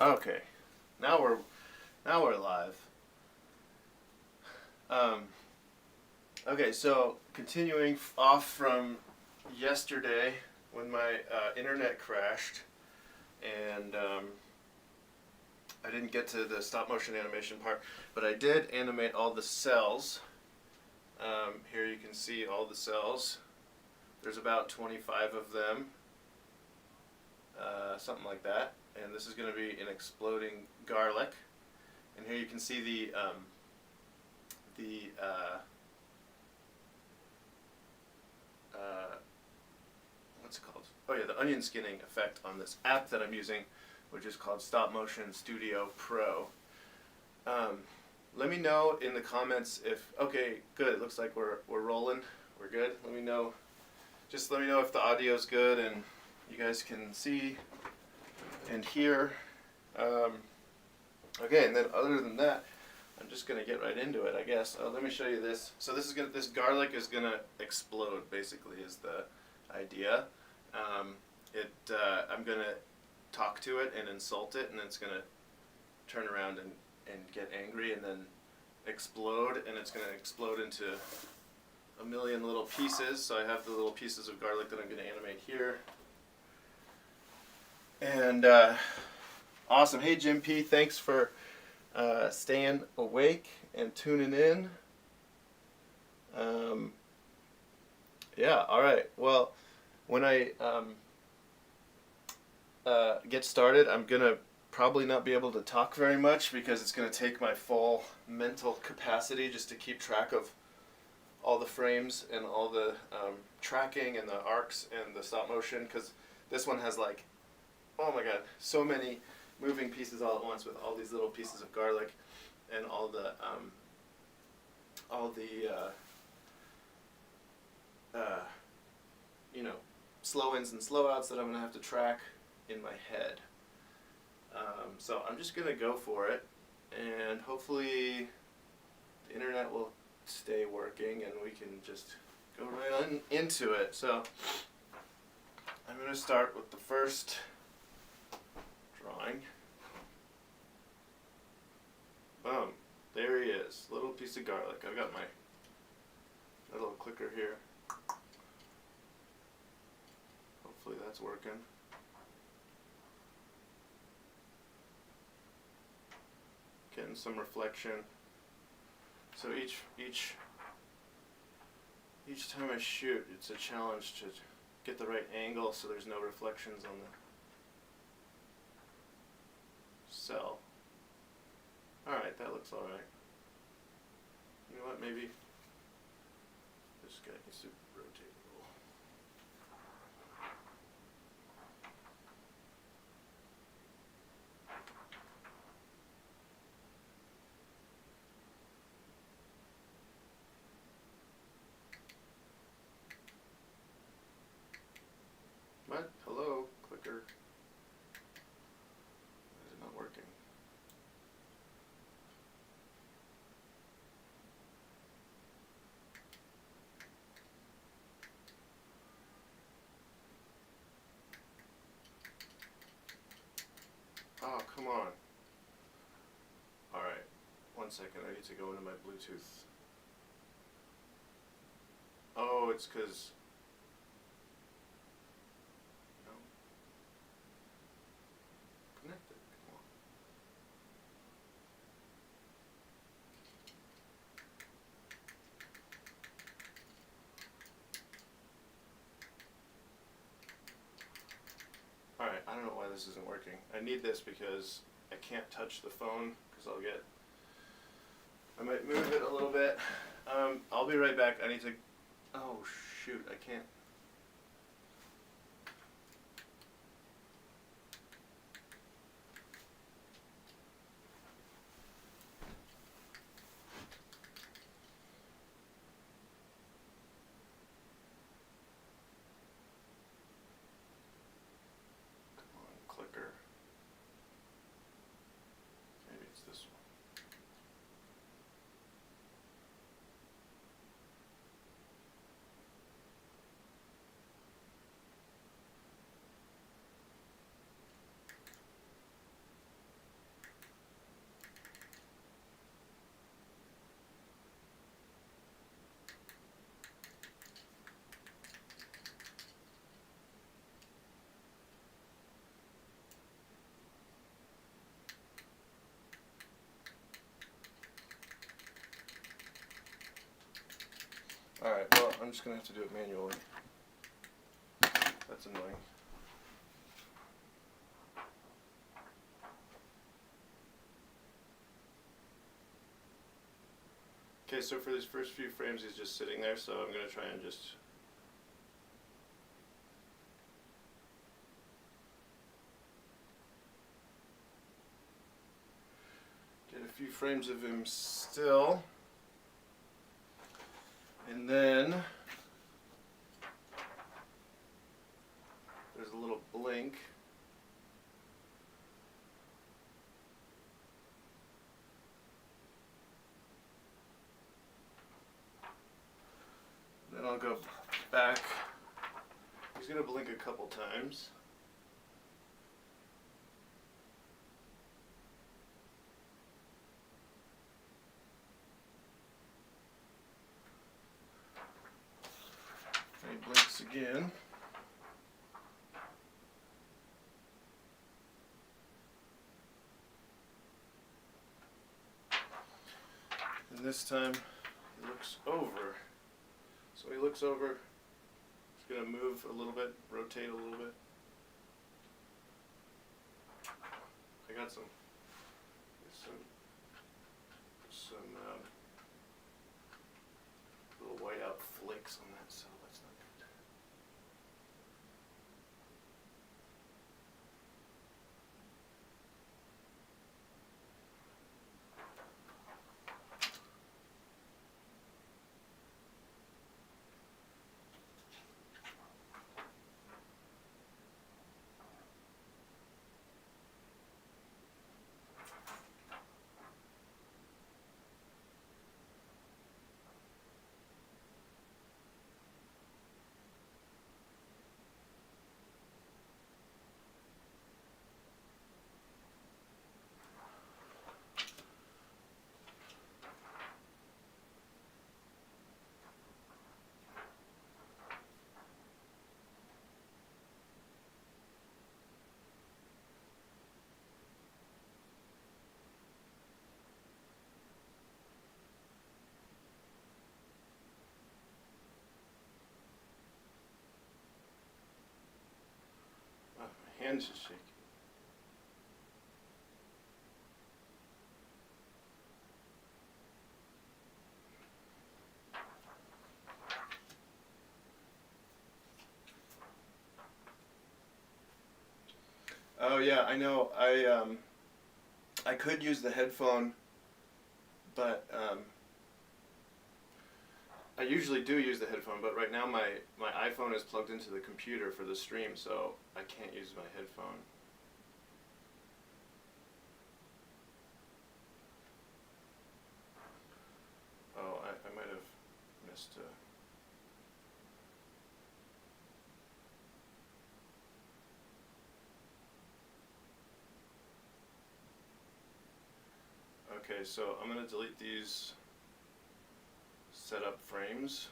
Okay, now we're live. Um, okay, so continuing off from yesterday when my internet crashed and I didn't get to the stop motion animation part, but I did animate all the cells. Here you can see all the cells. There's about 25 of them, something like that. And this is going to be an exploding garlic. And here you can see the what's it called? Oh yeah, the onion skinning effect on this app that I'm using, which is called Stop Motion Studio Pro. Let me know in the comments if, okay, good, it looks like we're rolling, we're good. Let me know, just let me know if the audio's good and you guys can see and hear. Okay, and then other than that, I'm just gonna get right into it, I guess. Let me show you this. So this garlic is gonna explode. Basically, is the idea. I'm gonna talk to it and insult it, and it's gonna turn around and get angry, and then explode, and it's gonna explode into a million little pieces. So I have the little pieces of garlic that I'm gonna animate here. And awesome. Hey Jim P, thanks for staying awake and tuning in. Yeah, all right. Well, when I get started, I'm going to probably not be able to talk very much because it's going to take my full mental capacity just to keep track of all the frames and all the tracking and the arcs and the stop motion, because this one has like, oh my god, so many moving pieces all at once with all these little pieces of garlic and all the slow ins and slow outs that I'm gonna have to track in my head. So I'm just gonna go for it, and hopefully the internet will stay working and we can just go right on into it. So I'm gonna start with the first drawing. Boom. There he is. Little piece of garlic. I've got my little clicker here. Hopefully that's working. Getting some reflection. So each time I shoot, it's a challenge to get the right angle so there's no reflections on the cell. Alright, that looks alright. You know what, maybe this guy needs to rotate a little. What? Hello, clicker. Why is it not working? Oh, come on. Alright, 1 second, I need to go into my Bluetooth. Oh, it's because... No. Connected, come on. Alright, I don't know why this isn't working. I need this because I can't touch the phone because I might move it a little bit. I'll be right back. I need to, oh shoot, I can't. Come on, clicker. Maybe it's this one. Alright, well, I'm just going to have to do it manually. That's annoying. Okay, so for these first few frames he's just sitting there, so I'm going to try and just get a few frames of him still. And then there's a little blink. Then I'll go back. He's going to blink a couple times. And he blinks again. And this time he looks over. So he looks over. He's going to move a little bit, rotate a little bit. I got some little whiteout flakes on that, so that's not good. Oh, my hands are shaking. Oh yeah, I know. I could use the headphone, but I usually do use the headphone, but right now my iPhone is plugged into the computer for the stream, so I can't use my headphone. Oh, I might have missed Okay, so I'm going to delete these setup frames.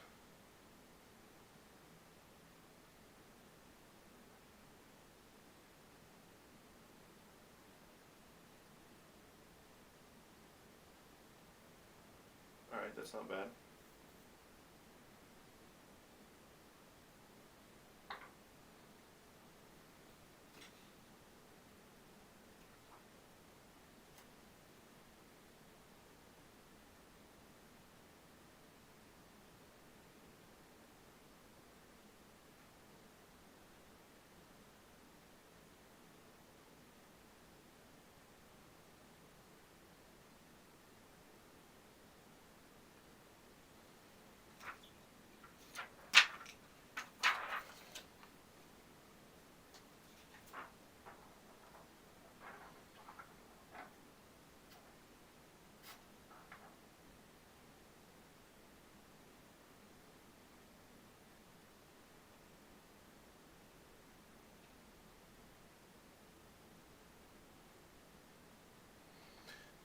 Alright, that's not bad.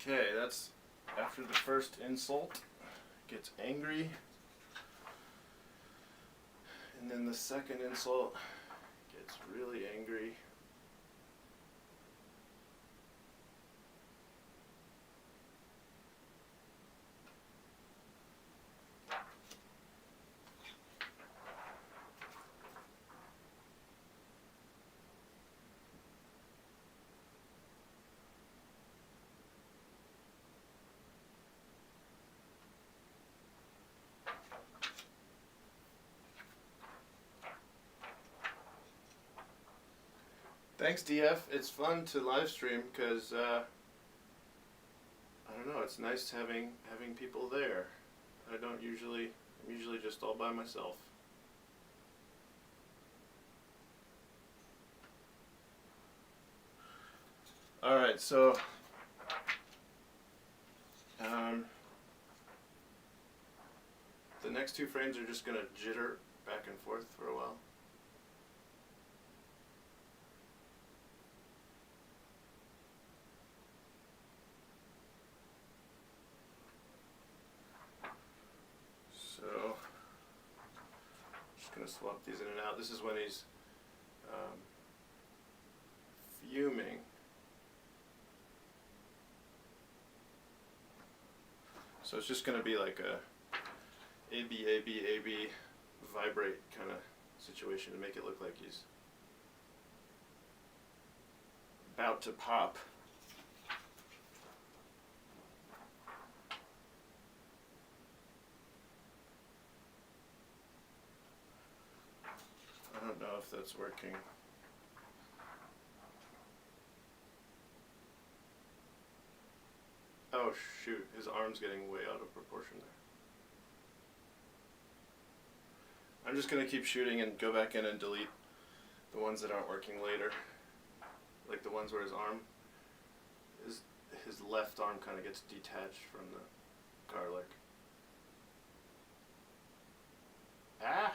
Okay, that's after the first insult. Gets angry. And then the second insult gets really angry. Thanks, DF. It's fun to live stream because I don't know. It's nice having people there. I'm usually just all by myself. All right, so the next two frames are just gonna jitter back and forth for a while. So, just gonna swap these in and out. This is when he's fuming. So it's just gonna be like a AB, AB, AB, vibrate kind of situation to make it look like he's about to pop. I don't know if that's working. Oh shoot, his arm's getting way out of proportion there. I'm just gonna keep shooting and go back in and delete the ones that aren't working later. Like the ones where his left arm kind of gets detached from the garlic. Ah!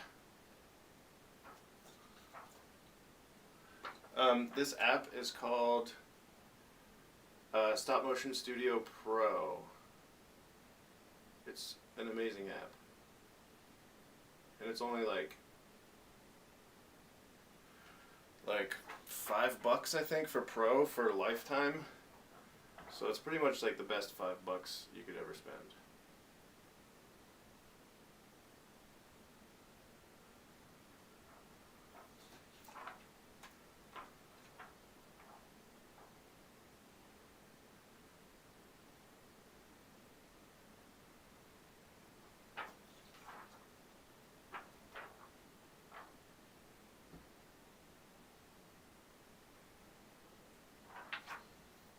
This app is called Stop Motion Studio Pro. It's an amazing app. And it's only like $5 I think for Pro for lifetime. So it's pretty much like the best $5 you could ever spend.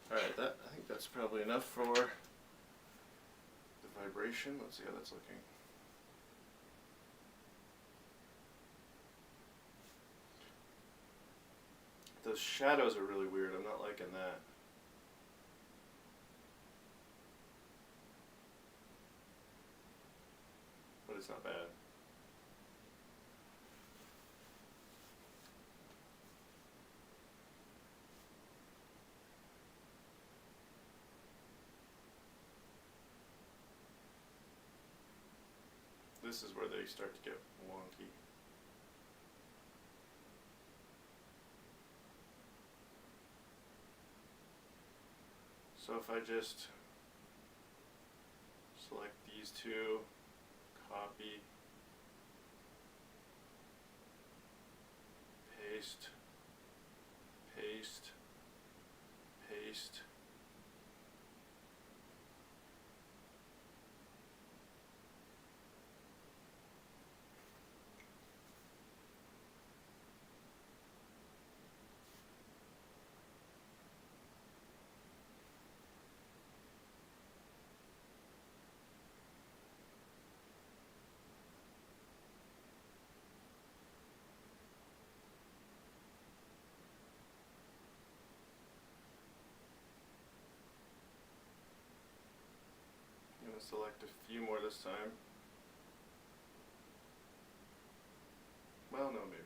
Alright, I think that's probably enough for the vibration. Let's see how that's looking. Those shadows are really weird. I'm not liking that. But it's not bad. This is where they start to get wonky. So if I just select these two, copy, paste, paste, paste. I'm going to select a few more this time. Well, no, maybe.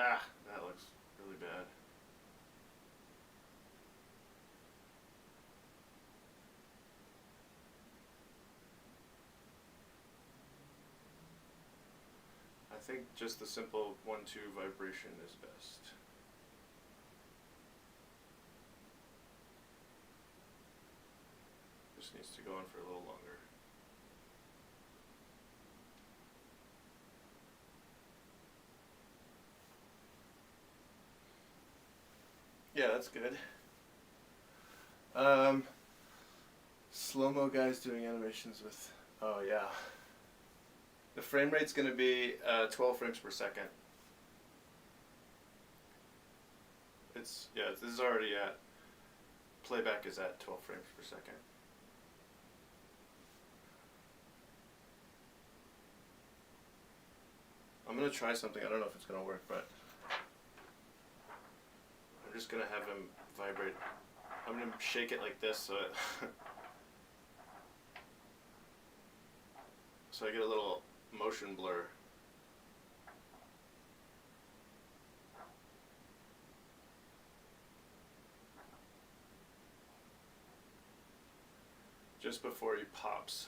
Ah, that looks really bad. I think just the simple 1-2 vibration is best. just needs to go on for a little longer. Yeah, that's good. Slow-mo guys doing animations with, oh yeah. The frame rate's going to be 12 frames per second. This is already at, playback is at 12 frames per second. I'm going to try something, I don't know if it's going to work, but I'm just going to have him vibrate. I'm going to shake it like this so it so I get a little motion blur. Just before he pops.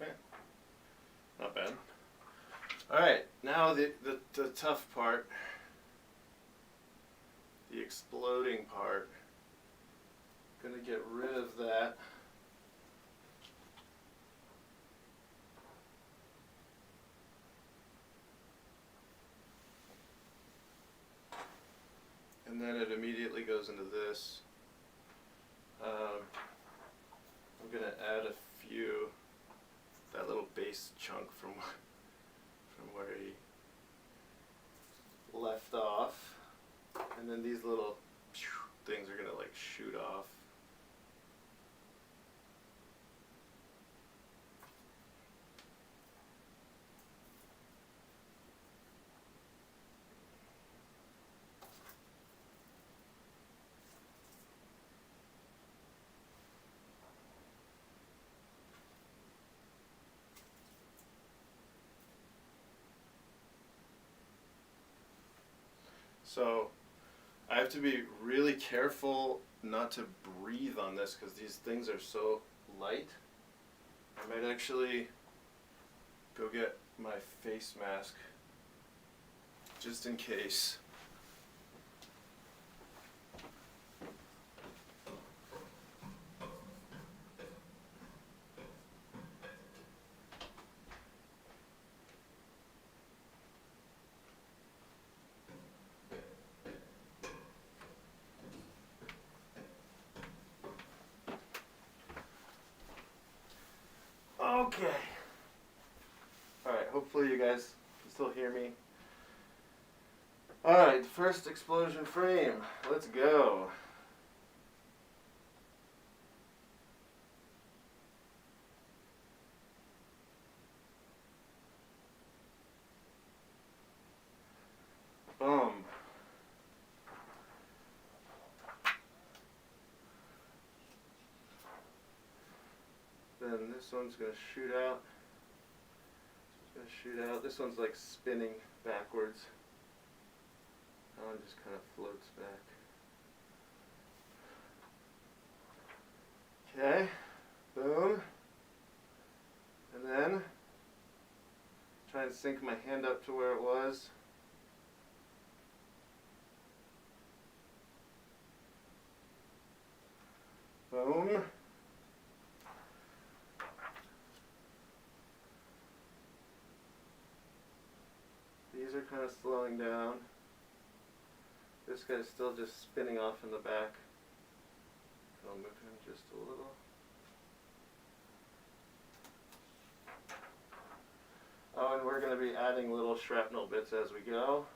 Okay. Not bad. Alright, now the tough part. The exploding part. Gonna get rid of that. And then it immediately goes into this. I'm gonna add a few, that little base chunk from where he left off. And then these little things are gonna like shoot off. So I have to be really careful not to breathe on this because these things are so light. I might actually go get my face mask just in case. Okay. Alright, hopefully you guys can still hear me. Alright, first explosion frame. Let's go. Boom. Then this one's going to shoot out. This one's like spinning backwards. That one just kind of floats back. Okay. Boom. And then try and sync my hand up to where it was. Boom. These are kind of slowing down. This guy's still just spinning off in the back. I'll move him just a little. Oh, and we're going to be adding little shrapnel bits as we go.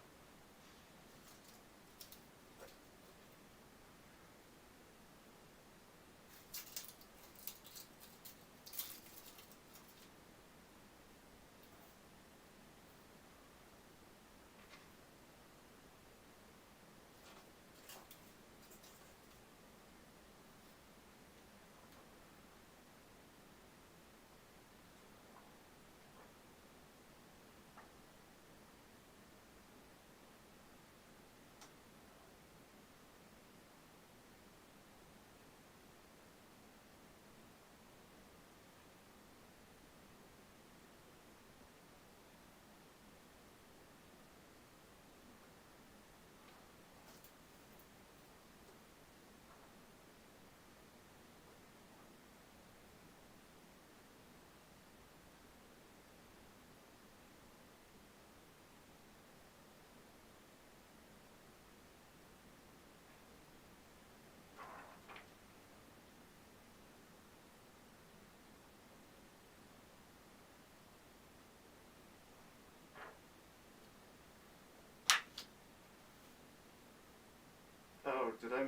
I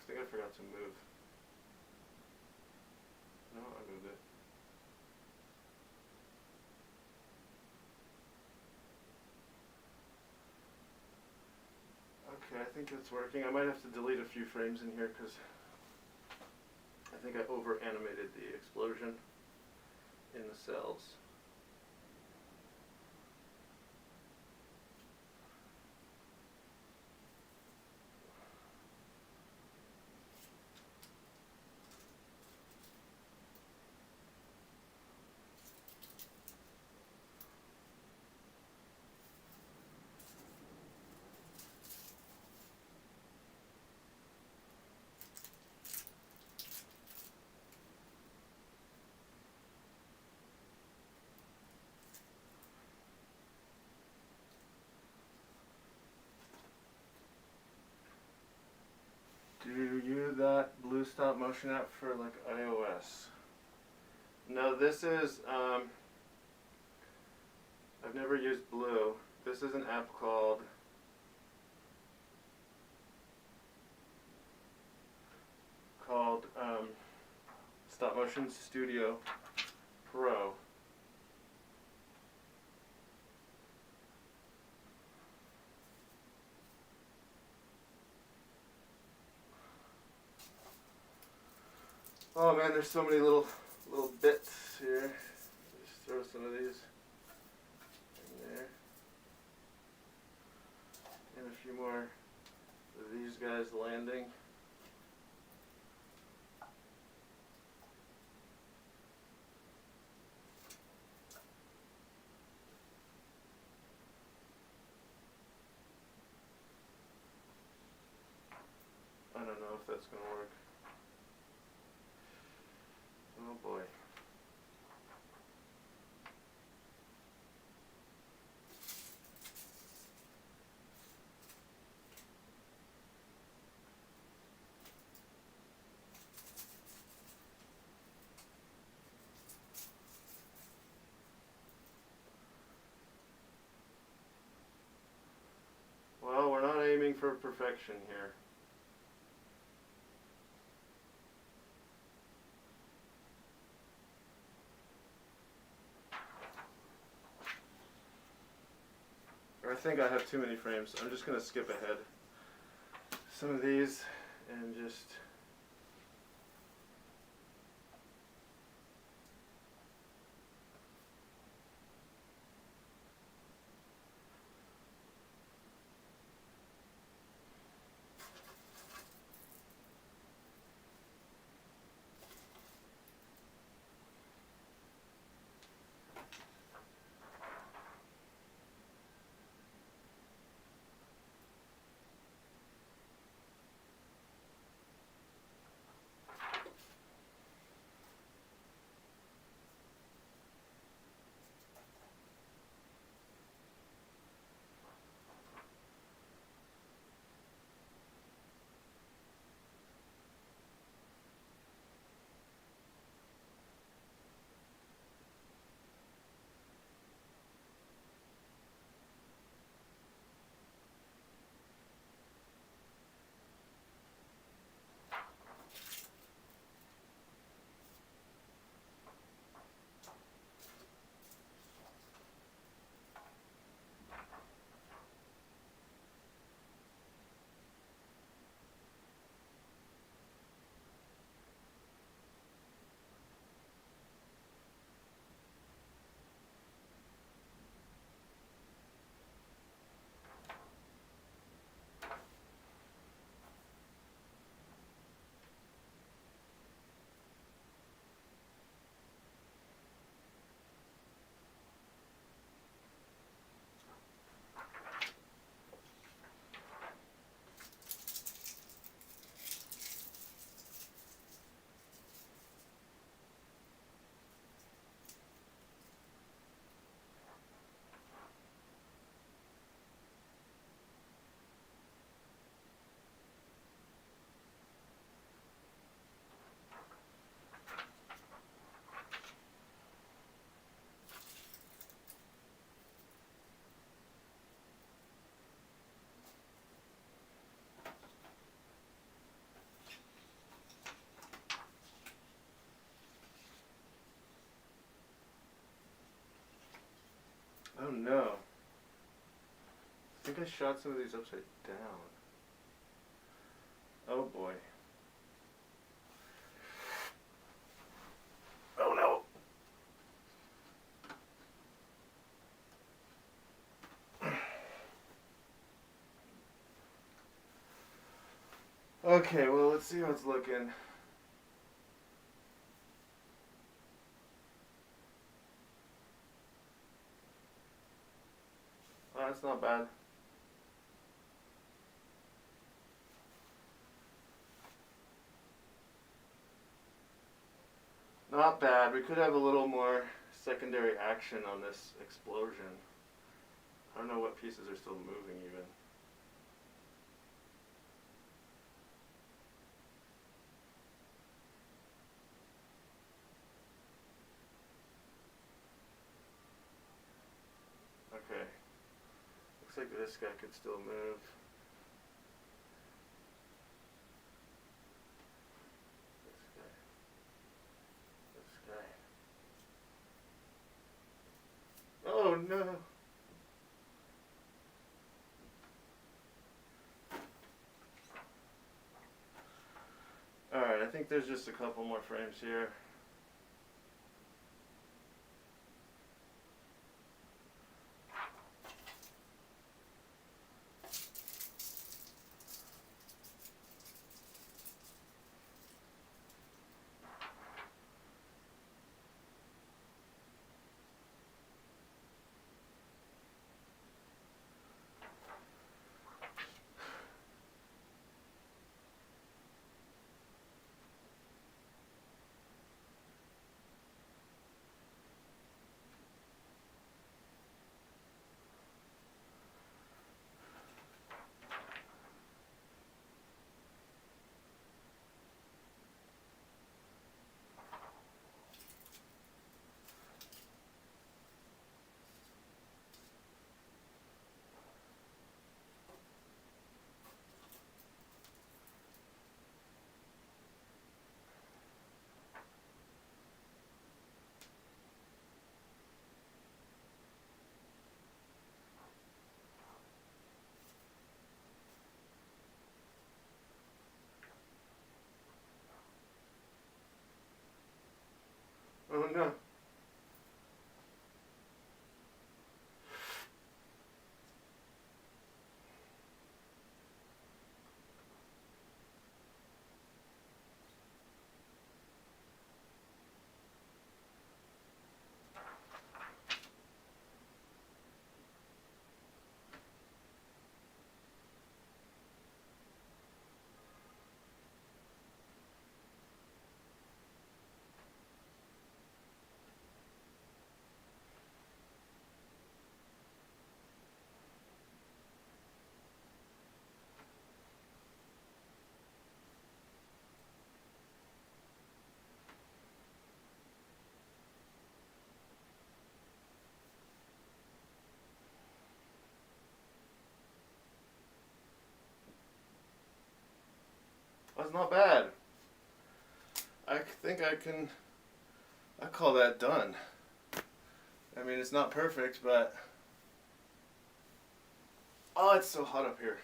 think I forgot to move. No, I moved it. Okay, I think that's working. I might have to delete a few frames in here because I think I over animated the explosion in the cells. Do you that blue stop motion app for like iOS? No, this is I've never used Blue. This is an app called Stop Motion Studio Pro. Oh man, there's so many little bits here. Just throw some of these in there. And a few more of these guys landing. I don't know if that's going to work. Oh boy. Well, we're not aiming for perfection here. Or I think I have too many frames. I'm just going to skip ahead some of these and just Oh no. I think I shot some of these upside down. Oh boy. Oh no. Okay, well, let's see how it's looking. Oh, that's not bad. Not bad. We could have a little more secondary action on this explosion. I don't know what pieces are still moving even. Okay. Looks like this guy could still move. This guy. This guy. Oh no. Alright, I think there's just a couple more frames here. Oh no. That's not bad. I think I call that done. I mean, it's not perfect, but oh, it's so hot up here.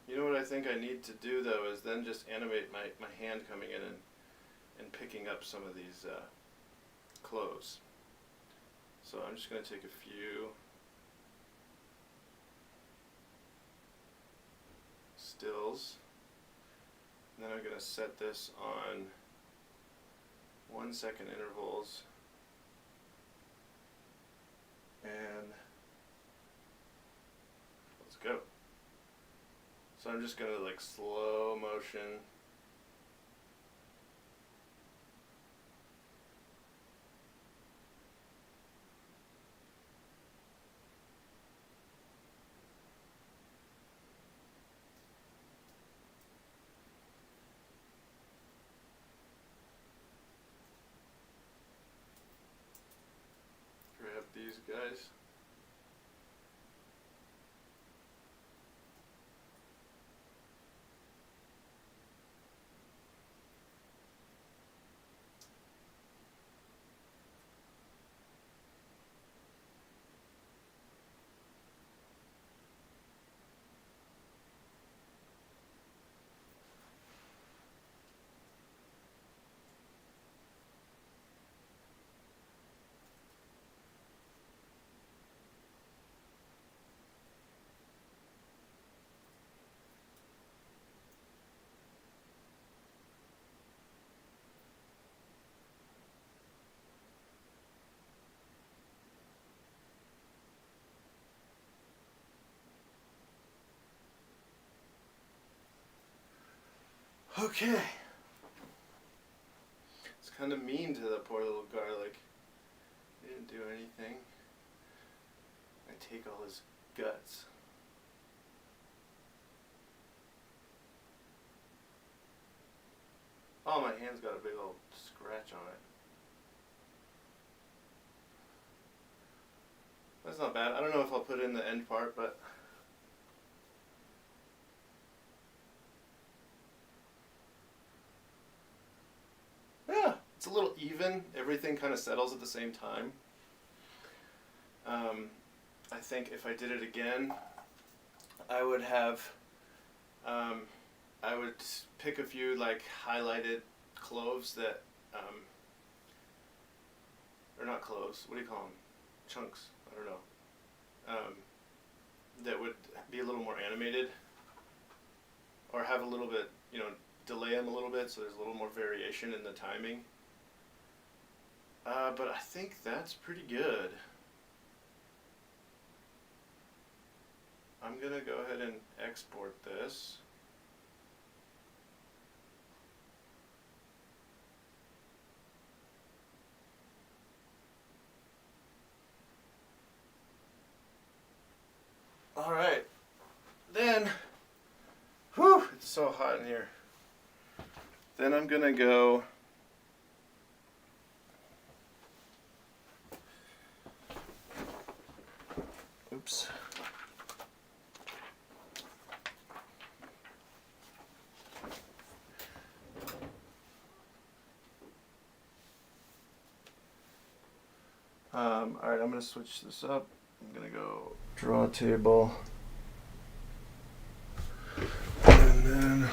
You know what I think I need to do though is then just animate my hand coming in and picking up some of these clothes. So I'm just going to take a few stills, and then I'm going to set this on 1 second intervals, and let's go. So I'm just going to like slow motion grab these guys. Okay. It's kind of mean to the poor little garlic. He didn't do anything. I take all his guts. Oh, my hand's got a big old scratch on it. That's not bad. I don't know if I'll put in the end part, but yeah, it's a little even. Everything kind of settles at the same time. I think if I did it again, I would have, I would pick a few like highlighted cloves that, or not cloves, what do you call them? Chunks, I don't know. That would be a little more animated, or have a little bit, delay them a little bit so there's a little more variation in the timing. But I think that's pretty good. I'm going to go ahead and export this. All right. Then, whew, it's so hot in here. Then I'm going to go oops. All right, I'm going to switch this up. I'm going to go draw a table. And then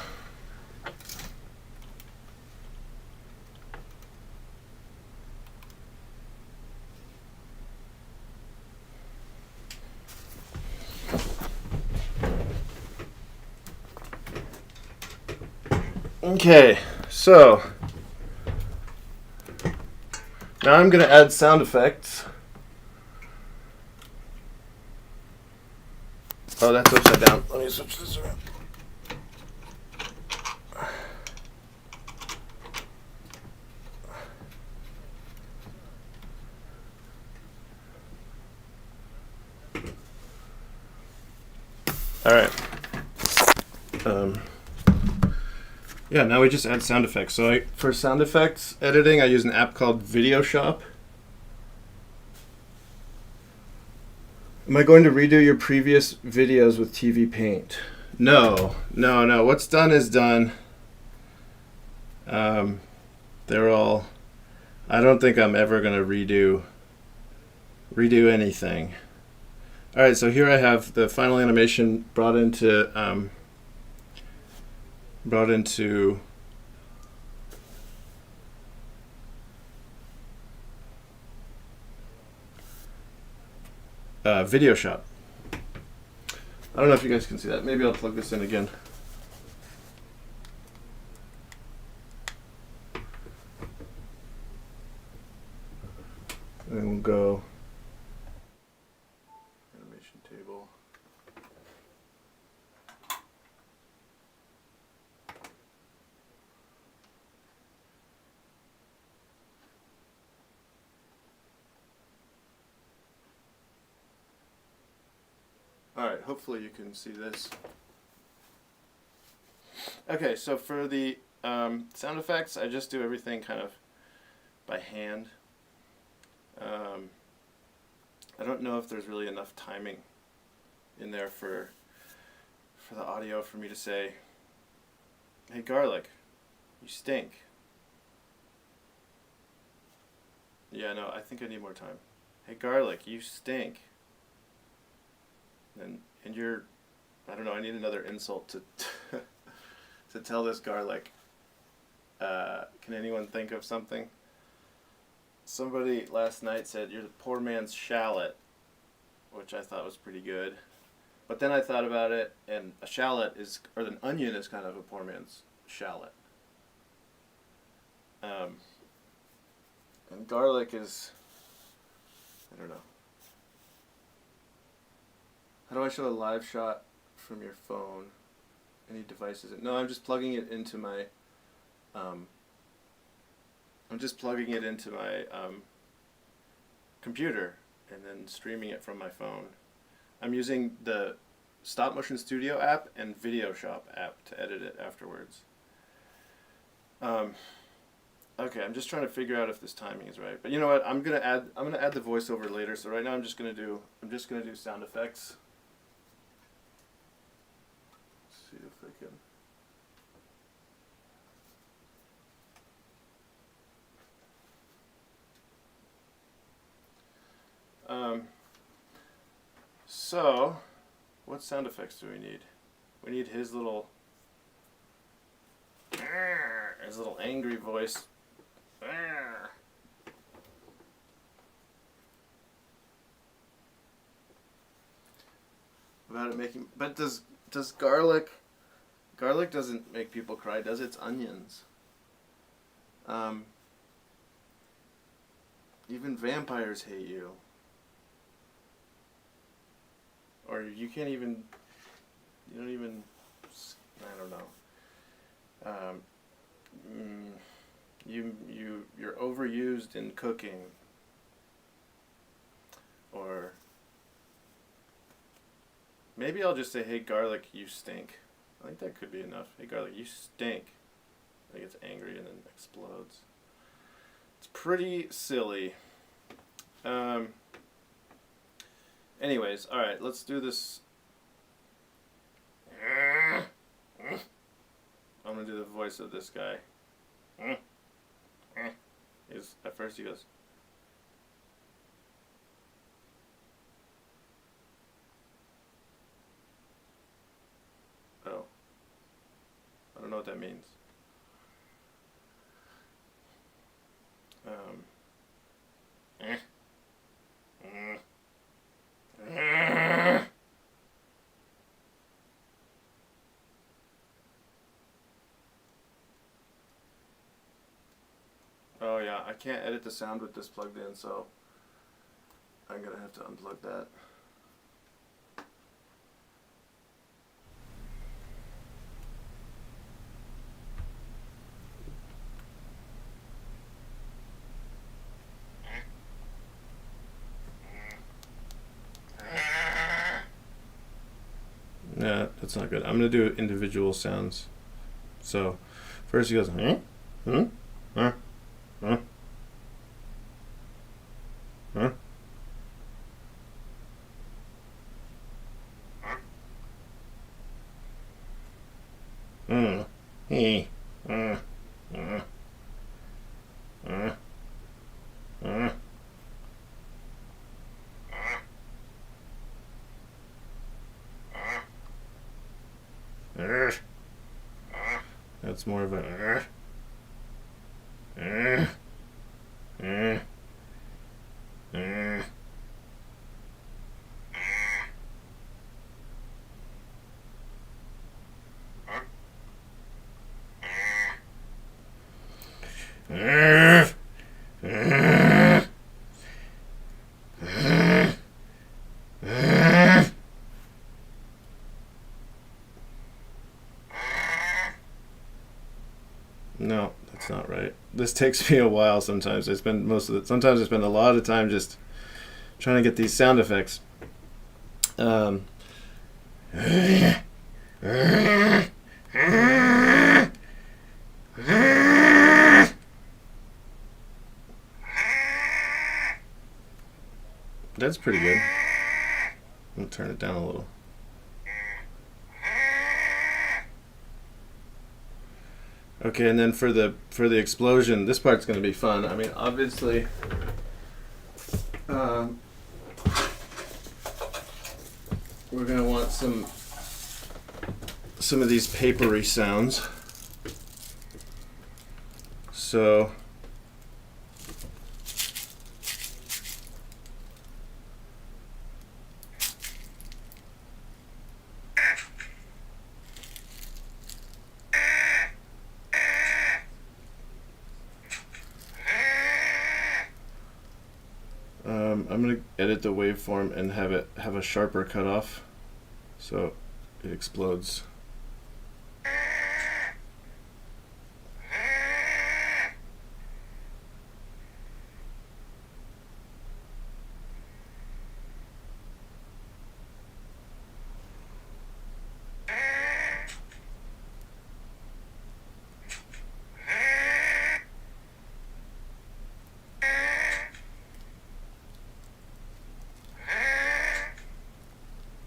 okay, so now I'm going to add sound effects. Oh, that's upside down. Let me switch this around. All right. Yeah, now we just add sound effects. So for sound effects editing, I use an app called Video Shop. Am I going to redo your previous videos with TV Paint? No. What's done is done. They're all. I don't think I'm ever going to redo anything. All right, so here I have the final animation brought into Video Shop. I don't know if you guys can see that. Maybe I'll plug this in again. And we'll go animation table. Alright, hopefully you can see this. Okay, so for the sound effects, I just do everything kind of by hand. I don't know if there's really enough timing in there for the audio for me to say, hey garlic, you stink. Yeah, no, I think I need more time. Hey garlic, you stink. And you're, I don't know, I need another insult to to tell this garlic. Can anyone think of something? Somebody last night said, you're the poor man's shallot, which I thought was pretty good. But then I thought about it, and a shallot is, or an onion is kind of a poor man's shallot. And garlic is, I don't know. How do I show a live shot from your phone? Any devices? No, I'm just plugging it into my I'm just plugging it into my computer and then streaming it from my phone. I'm using the Stop Motion Studio app and Video Shop app to edit it afterwards. Okay, I'm just trying to figure out if this timing is right. But you know what? I'm gonna add the voiceover later. So right now I'm just gonna do sound effects. Let's see if I can. So, what sound effects do we need? We need his little angry voice. About it making, but does garlic doesn't make people cry, does it? It's onions. Even vampires hate you. Or you don't even, I don't know. You're overused in cooking. Or maybe I'll just say, hey garlic, you stink. I think that could be enough. Hey garlic, you stink. It gets angry and then explodes. It's pretty silly. Anyways, all right, let's do this. I'm gonna do the voice of this guy. At first he goes. Oh. I don't know what that means. Oh yeah, I can't edit the sound with this plugged in, so I'm gonna have to unplug that. Yeah, that's not good. I'm gonna do individual sounds. So, first he goes, That's more of a No, that's not right. This takes me a while sometimes. Sometimes I spend a lot of time just trying to get these sound effects. That's pretty good. I'm gonna turn it down a little. Okay, and then for the explosion, this part's going to be fun. I mean, obviously, we're going to want some of these papery sounds. So I'm going to edit the waveform and have a sharper cutoff so it explodes.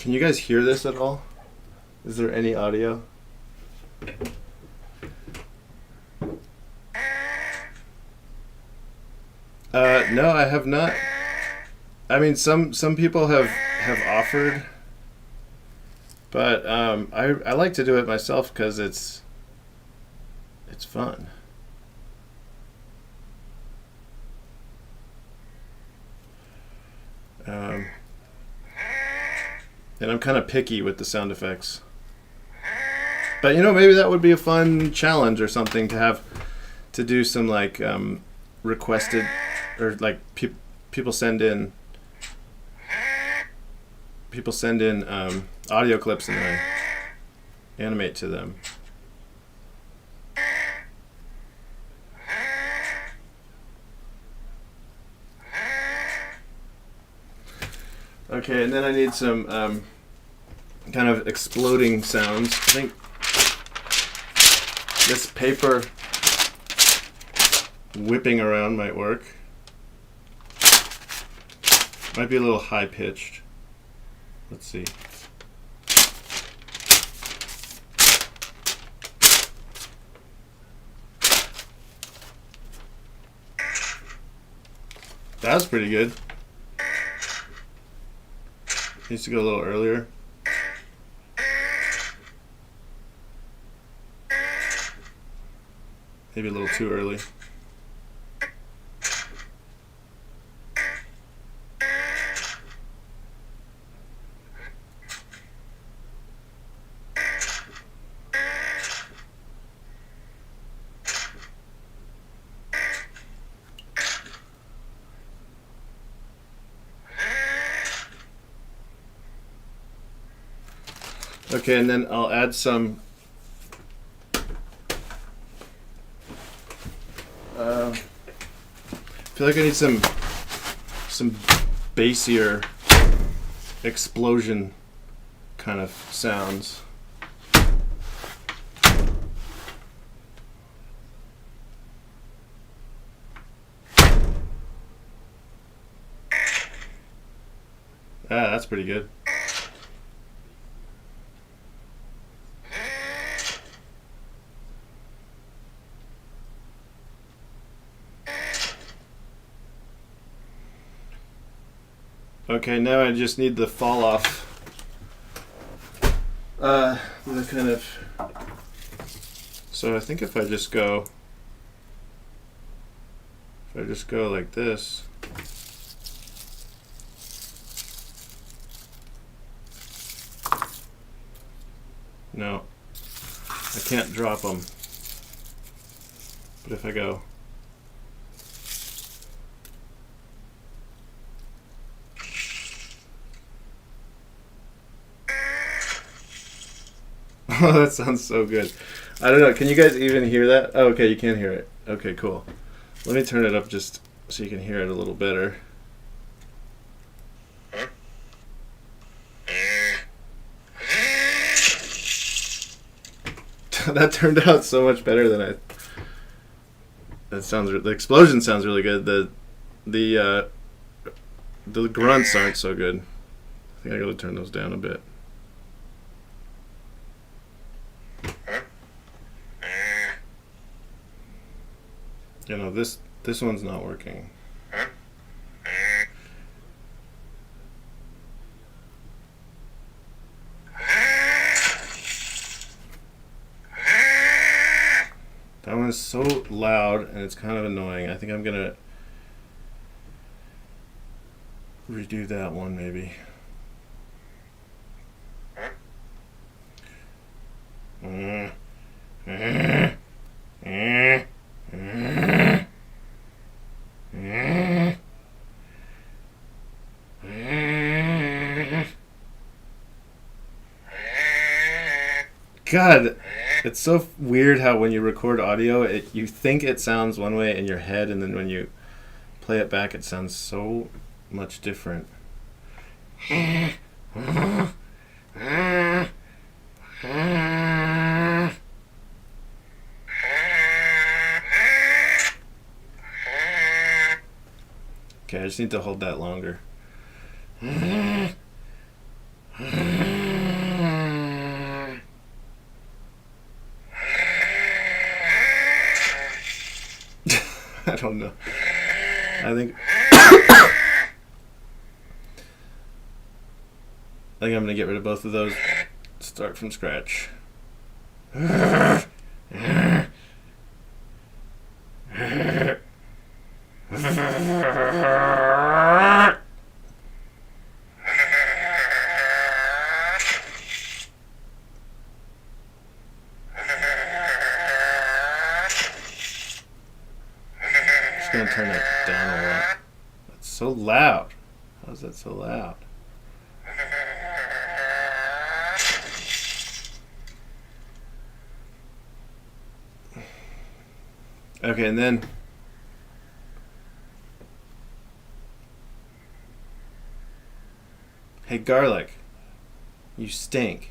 Can you guys hear this at all? Is there any audio? No, I have not. I mean, some people have offered, but I like to do it myself because it's fun. And I'm kind of picky with the sound effects. But maybe that would be a fun challenge or something to have to do some like requested or like people send in audio clips and I animate to them. Okay, and then I need some kind of exploding sounds. I think this paper whipping around might work. Might be a little high pitched. Let's see. That was pretty good. Needs to go a little earlier. Maybe a little too early. Okay, and then I'll add some I feel like I need some bassier explosion kind of sounds. That's pretty good. Okay, now I just need the fall off. The kind of. So I think if I just go like this. No, I can't drop them. But if I go. Oh, that sounds so good. I don't know. Can you guys even hear that? Oh, okay, you can hear it. Okay, cool. Let me turn it up just so you can hear it a little better. That turned out so much better than I. That sounds. The explosion sounds really good. The grunts aren't so good. I think I gotta turn those down a bit. This one's not working. That one is so loud and it's kind of annoying. I think I'm gonna redo that one maybe. God, it's so weird how when you record audio, you think it sounds one way in your head, and then when you play it back, it sounds so much different. Okay, I just need to hold that longer. I don't know. I think I'm gonna get rid of both of those. Start from scratch. Just gonna turn it down a lot. That's so loud. How is that so loud? Okay, and then hey garlic, you stink.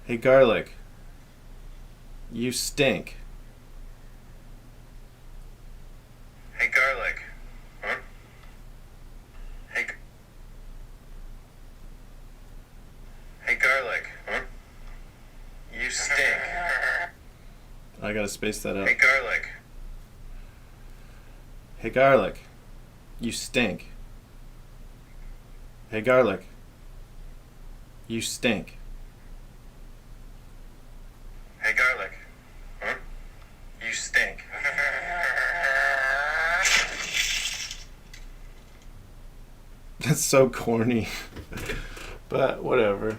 Hey garlic, you stink. Hey garlic, huh? Hey garlic, huh? You stink. I gotta space that out. Hey garlic. Hey garlic, you stink. Hey garlic, you stink. Hey garlic, huh? You stink. That's so corny. But whatever.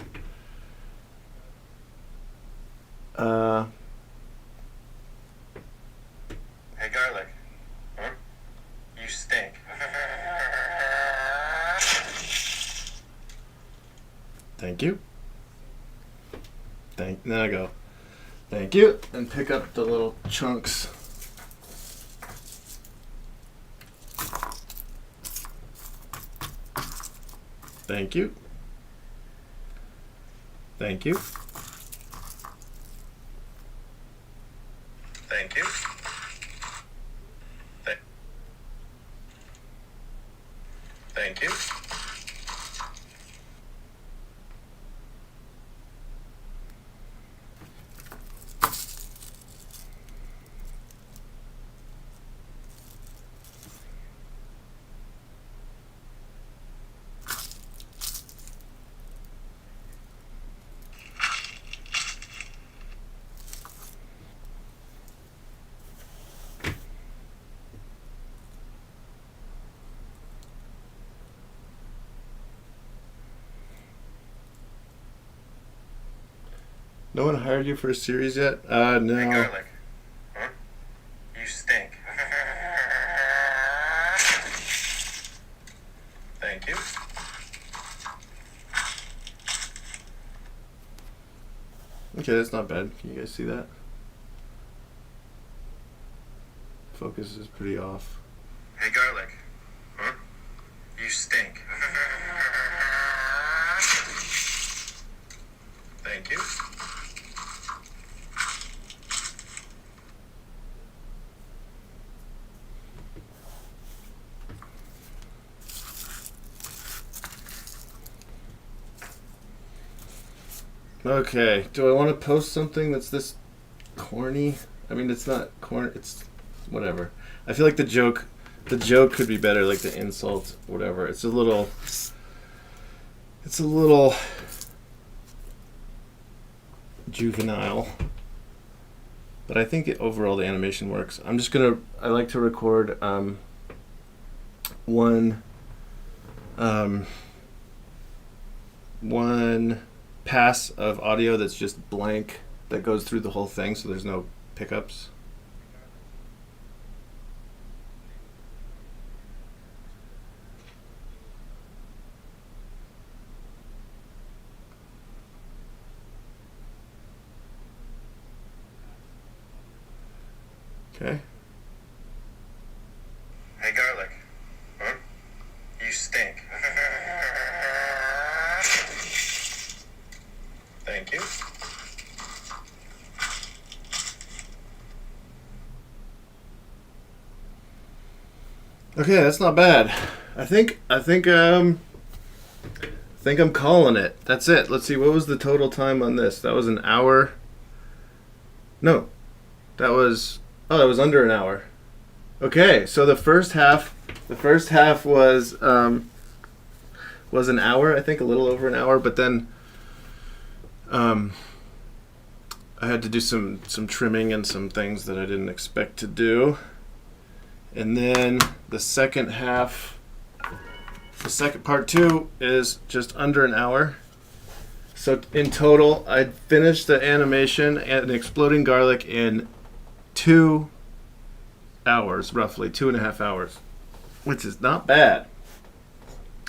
Hey garlic, huh? You stink. Thank you. Then I go. Thank you. And pick up the little chunks. Thank you. Thank you. Thank you. Thank you. No one hired you for a series yet? No. Hey garlic, huh? You stink. Thank you. Okay, that's not bad. Can you guys see that? Focus is pretty off. Hey garlic, huh? You stink. Thank you. Okay, do I want to post something that's this corny? I mean, it's not corny. It's whatever. I feel like the joke could be better, like the insult, whatever. It's a little juvenile, but I think overall the animation works. I like to record one pass of audio that's just blank, that goes through the whole thing, so there's no pickups. Okay. Hey garlic, huh? You stink. Thank you. Okay, that's not bad. I think I'm calling it. That's it. Let's see, what was the total time on this? That was an hour. No. That was Oh, that was under an hour. Okay, so the first half was an hour, I think, a little over an hour, but then I had to do some trimming and some things that I didn't expect to do. And then the second half, the second part 2 is just under an hour. So in total, I finished the animation and exploding garlic in 2 hours, roughly 2.5 hours, which is not bad.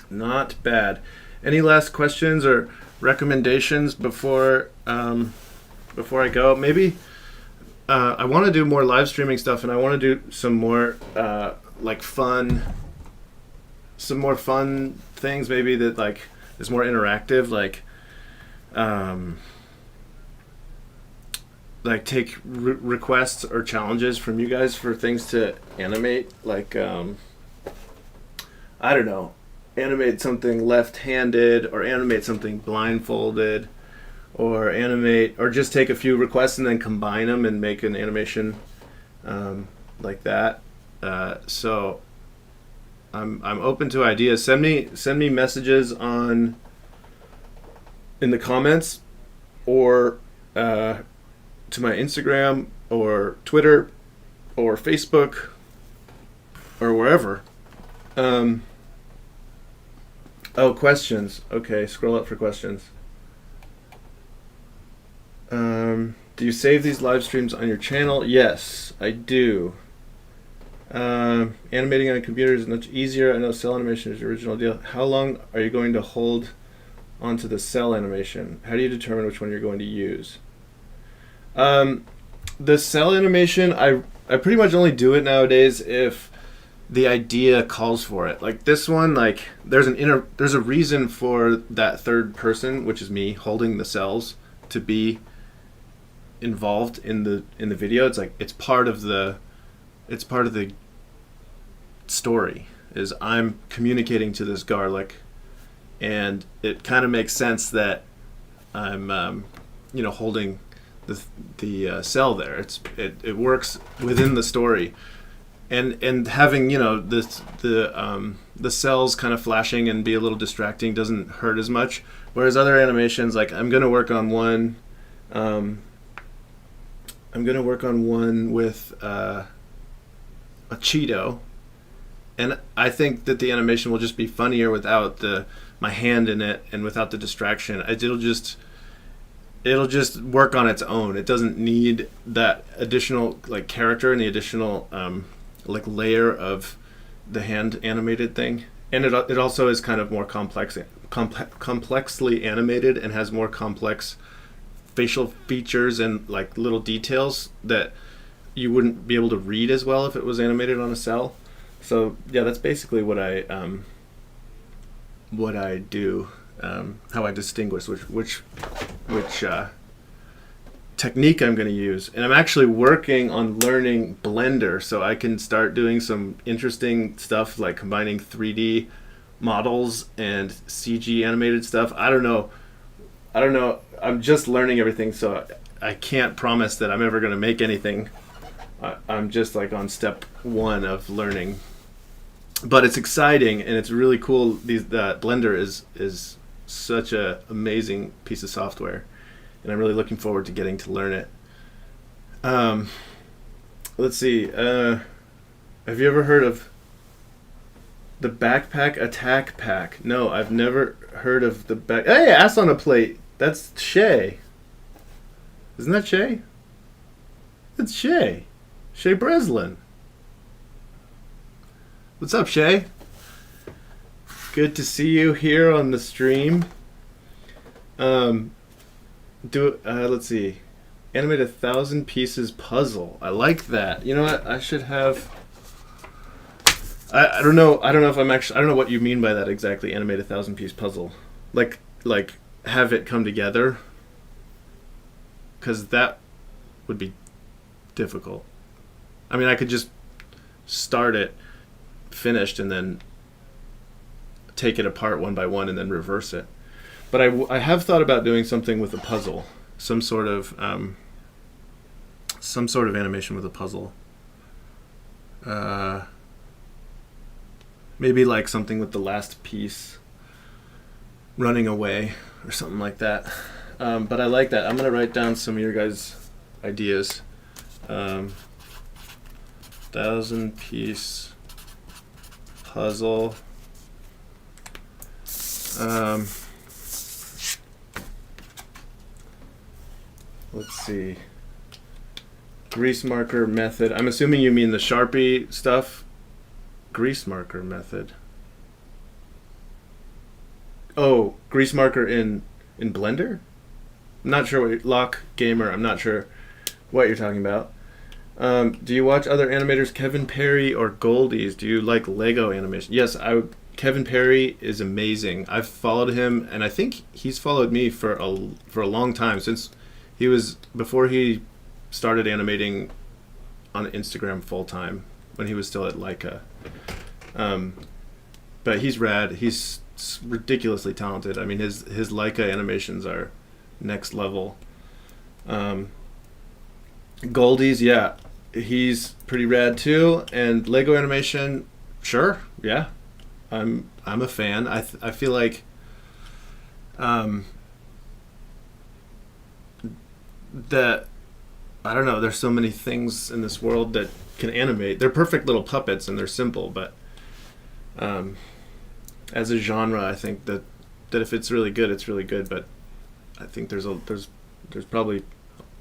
Not bad. Any last questions or recommendations before I go? Maybe I want to do more live streaming stuff, and I want to do some more some more fun things. Maybe that like is more interactive, like take requests or challenges from you guys for things to animate, like I don't know, animate something left-handed or animate something blindfolded, or animate, or just take a few requests and then combine them and make an animation like that. So I'm open to ideas. Send me messages in the comments, or to my Instagram or Twitter or Facebook or wherever. Questions. Okay, scroll up for questions. Do you save these live streams on your channel? Yes, I do. Animating on a computer is much easier. I know cell animation is the original deal. How long are you going to hold onto the cell animation? How do you determine which one you're going to use? The cell animation, I pretty much only do it nowadays if the idea calls for it. Like this one, like there's a reason for that third person, which is me, holding the cells, to be involved in the video. It's like it's part of the story, is I'm communicating to this garlic, and it kind of makes sense that I'm holding the cell there. It works within the story, and having the cells kind of flashing and be a little distracting doesn't hurt as much. Whereas other animations, like I'm gonna work on one with a Cheeto, and I think that the animation will just be funnier without my hand in it and without the distraction. It'll just work on its own. It doesn't need that additional like character and the additional layer of the hand animated thing. And it also is kind of more complexly animated and has more complex facial features and like little details that you wouldn't be able to read as well if it was animated on a cell. So yeah, that's basically what I do. How I distinguish which technique I'm going to use. And I'm actually working on learning Blender so I can start doing some interesting stuff like combining 3D models and CG animated stuff. I don't know. I'm just learning everything, so I can't promise that I'm ever going to make anything. I'm just like on step 1 of learning. But it's exciting and it's really cool. Blender is such an amazing piece of software, and I'm really looking forward to getting to learn it. Let's see. Have you ever heard of the Backpack Attack Pack? No, I've never heard of the back. Hey, ass on a plate. That's Shay. Isn't that Shay? That's Shay. Shay Breslin. What's up, Shay? Good to see you here on the stream. Let's see. Animate 1,000 pieces puzzle. I like that. You know what? I should have. I don't know. I don't know if I'm actually. I don't know what you mean by that exactly. Animate 1,000 piece puzzle. Like have it come together. Because that would be difficult. I mean, I could just start it finished and then take it apart one by one and then reverse it. But I have thought about doing something with a puzzle, some sort of animation with a puzzle. Maybe like something with the last piece running away or something like that. But I like that. I'm gonna write down some of your guys' ideas. 1,000-piece puzzle. Let's see. Grease marker method. I'm assuming you mean the Sharpie stuff. Grease marker method. Oh, grease marker in Blender? I'm not sure what Lock Gamer. I'm not sure what you're talking about. Do you watch other animators, Kevin Perry or Goldies? Do you like Lego animation? Yes, Kevin Perry is amazing. I've followed him, and I think he's followed me for a long time, since before he started animating on Instagram full time, when he was still at Leica. But he's rad. He's ridiculously talented. I mean, his Leica animations are next level. Goldies, yeah, he's pretty rad too. And Lego animation, sure, yeah, I'm a fan. I feel like that I don't know. There's so many things in this world that can animate. They're perfect little puppets and they're simple, but as a genre, I think that if it's really good, it's really good. But I think there's probably,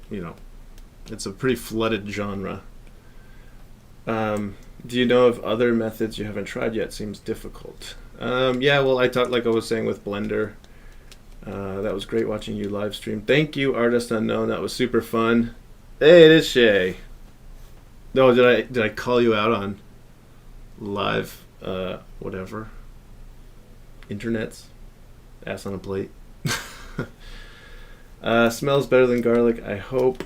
it's a pretty flooded genre. Do you know of other methods you haven't tried yet? Seems difficult. Yeah, well, like I was saying with Blender. That was great watching you live stream. Thank you, Artist Unknown. That was super fun. Hey, it is Shay. No, did I call you out on live whatever? Internets? Ass on a plate. Smells better than garlic, I hope.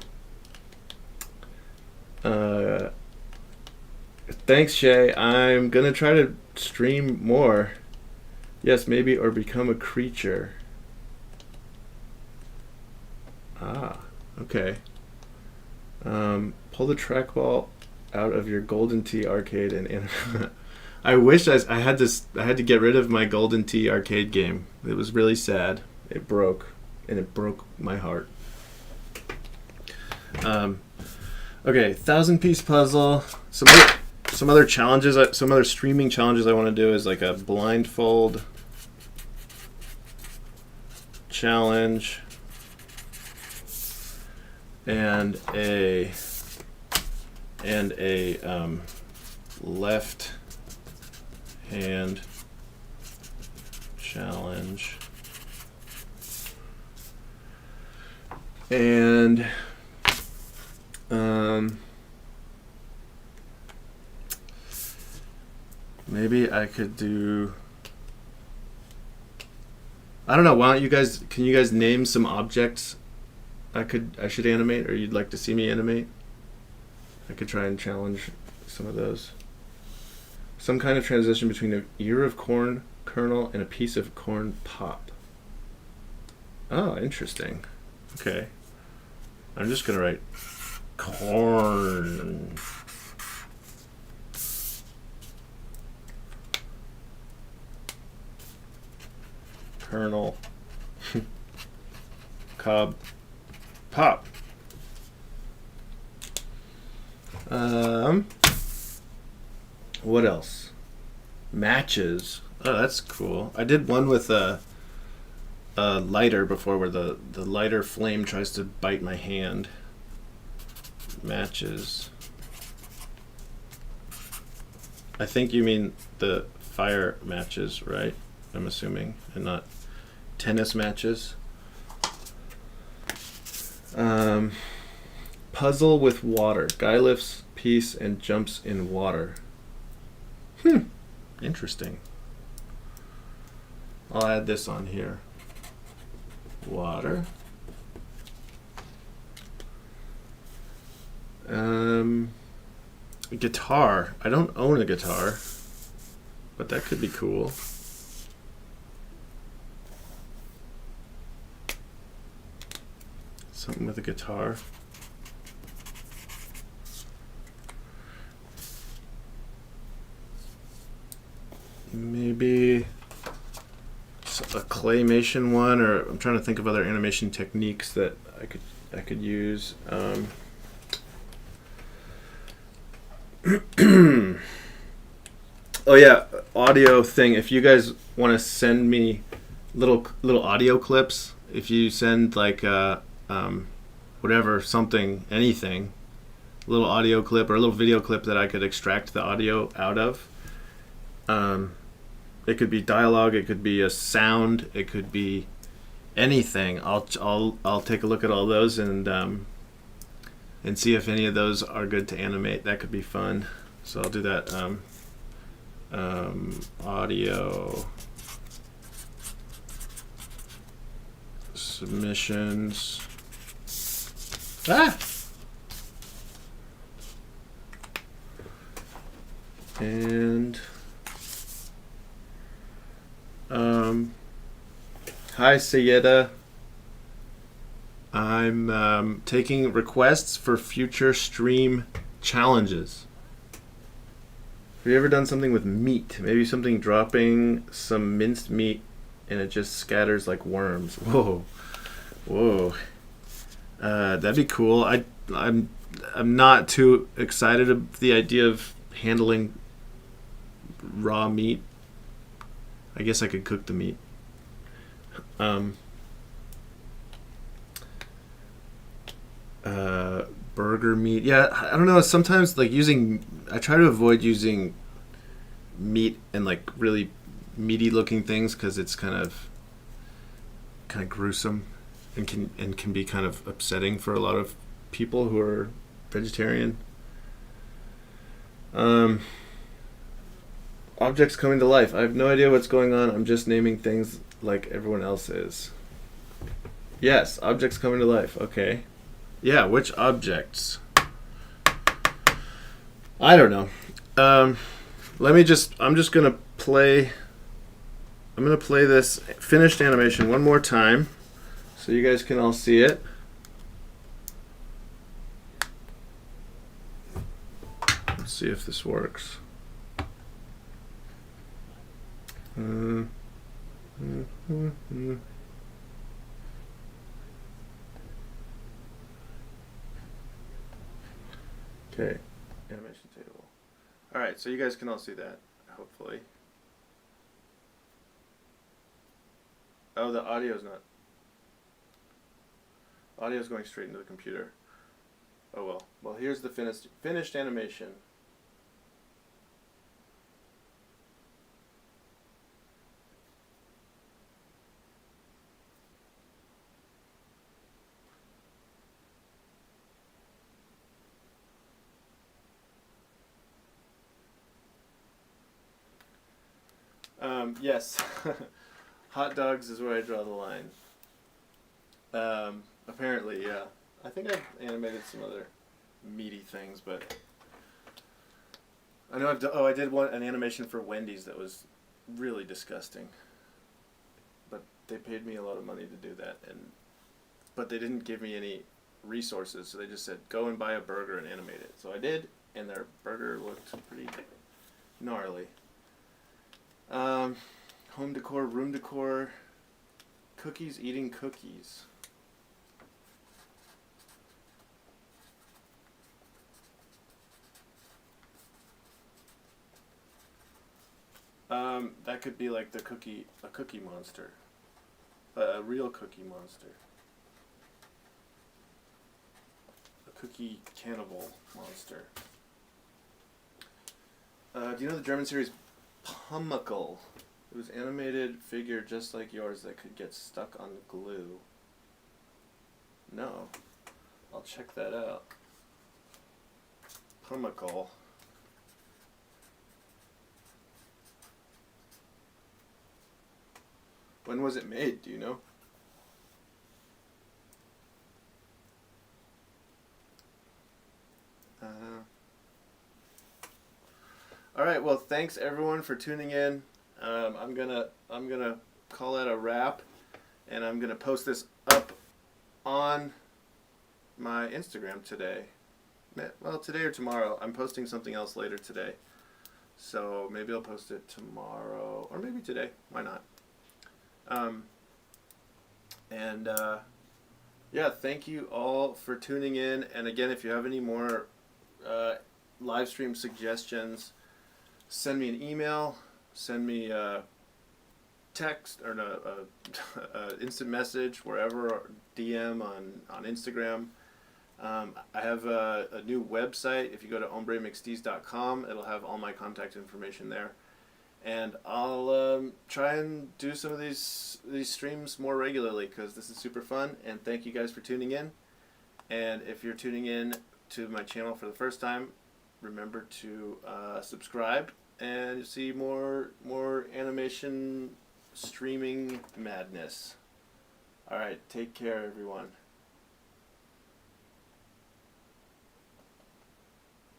Thanks, Shay. I'm gonna try to stream more. Yes, maybe, or become a creature. Ah, okay. Pull the trackball out of your Golden Tee arcade and I wish I had to get rid of my Golden Tee arcade game. It was really sad. It broke, and it broke my heart. Okay, 1,000-piece puzzle. Some other challenges. Some other streaming challenges I want to do is like a blindfold challenge and a left hand challenge, and maybe I could do, I don't know, can you guys name some objects I should animate, or you'd like to see me animate? I could try and challenge some of those. Some kind of transition between an ear of corn kernel and a piece of corn pop. Oh, interesting. Okay. I'm just gonna write corn. Kernel. Cob. Pop. What else? Matches. Oh, that's cool. I did one with a lighter before, where the lighter flame tries to bite my hand. Matches. I think you mean the fire matches, right? I'm assuming, and not tennis matches. Puzzle with water. Guy lifts piece and jumps in water. Interesting. I'll add this on here. Water. Guitar. I don't own a guitar, but that could be cool. Something with a guitar. maybe a claymation one, or I'm trying to think of other animation techniques that I could use. Oh yeah, audio thing. If you guys want to send me little audio clips, if you send like whatever, something, anything, a little audio clip or a little video clip that I could extract the audio out of. It could be dialogue, it could be a sound, it could be anything. I'll take a look at all those and see if any of those are good to animate. That could be fun. So I'll do that. Audio submissions. And hi Sayeda. I'm taking requests for future stream challenges. Have you ever done something with meat? Maybe something dropping some minced meat and it just scatters like worms. Whoa. That'd be cool. I'm not too excited of the idea of handling raw meat. I guess I could cook the meat. Burger meat. Yeah, I don't know. Sometimes like I try to avoid using meat and like really meaty looking things because it's kind of gruesome and can be kind of upsetting for a lot of people who are vegetarian. Objects coming to life. I have no idea what's going on. I'm just naming things like everyone else is. Yes, objects coming to life. Okay. Yeah, which objects? I don't know. I'm just gonna play this finished animation one more time so you guys can all see it. Let's see if this works. Okay, animation table. All right, so you guys can all see that, hopefully. Oh, the audio's not. Audio's going straight into the computer. Oh well. Well, here's the finished animation. Yes, hot dogs is where I draw the line. Apparently, yeah. I think I've animated some other meaty things, but I know I did an animation for Wendy's that was really disgusting. But they paid me a lot of money to do that, but they didn't give me any resources, so they just said, go and buy a burger and animate it. So I did, and their burger looked pretty gnarly. Home decor, room decor, cookies eating cookies. That could be like a cookie monster, a real cookie monster, a cookie cannibal monster. Do you know the German series Pummicle? It was an animated figure just like yours that could get stuck on glue. No. I'll check that out. Pummicle. When was it made, do you know? All right, well, thanks everyone for tuning in. I'm gonna call that a wrap, and I'm gonna post this up on my Instagram today. Well, today or tomorrow. I'm posting something else later today, So maybe I'll post it tomorrow or maybe today. Why not? Um, and yeah, thank you all for tuning in. And again, if you have any more live stream suggestions, send me an email, send me a text or a instant message wherever, or DM on Instagram. I have a new website. If you go to hombremixtees.com, it'll have all my contact information there. And I'll try and do some of these streams more regularly because this is super fun. And thank you guys for tuning in. And if you're tuning in to my channel for the first time, remember to subscribe and you'll see more animation streaming madness. All right, take care, everyone.